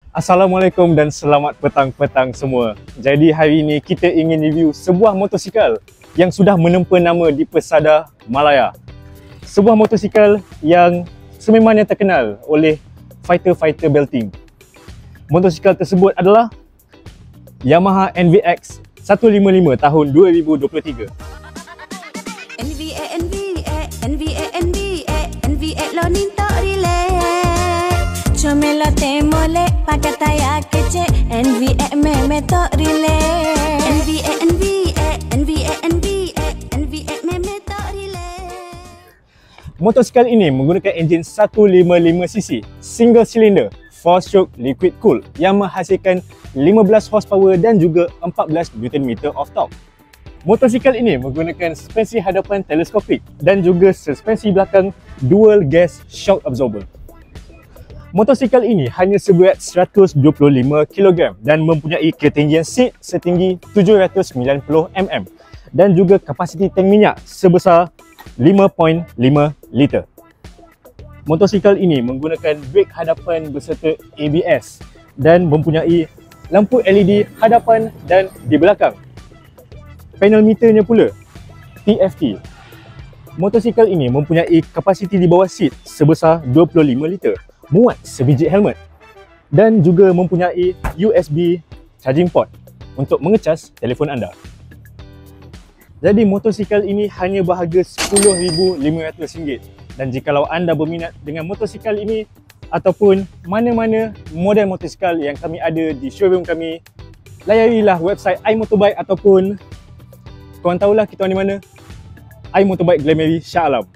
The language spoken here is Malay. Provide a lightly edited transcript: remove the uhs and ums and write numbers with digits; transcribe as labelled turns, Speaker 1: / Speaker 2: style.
Speaker 1: Assalamualaikum dan selamat petang-petang semua. Jadi hari ini kita ingin review sebuah motosikal yang sudah menempa nama di pesada Malaya. Sebuah motosikal yang sememangnya terkenal oleh fighter-fighter belting. Motosikal tersebut adalah Yamaha NVX 155 tahun 2023.
Speaker 2: NVA lo ninto relax chomelo te mole pakataya keche NVA me to relax NVA me to relax.
Speaker 1: Motosikal ini menggunakan enjin 155cc single cylinder 4-stroke liquid cooled yang menghasilkan 15 horsepower dan juga 14 Nm of torque. Motosikal ini menggunakan suspensi hadapan teleskopik dan juga suspensi belakang dual gas shock absorber. Motosikal ini hanya seberat 125 kg dan mempunyai ketinggian seat setinggi 790 mm dan juga kapasiti tank minyak sebesar 5.5 liter. Motosikal ini menggunakan brake hadapan berserta ABS dan mempunyai lampu LED hadapan dan di belakang. Panel meternya pula TFT. Motosikal ini mempunyai kapasiti di bawah seat sebesar 25 liter, muat sebiji helmet dan juga mempunyai USB charging port untuk mengecas telefon anda. Jadi motosikal ini hanya berharga RM10,500 dan jikalau anda berminat dengan motosikal ini ataupun mana-mana model motosikal yang kami ada di showroom kami, layarilah website iMotorbike ataupun korang tahulah kita di mana, iMotorbike Glameri Shah Alam.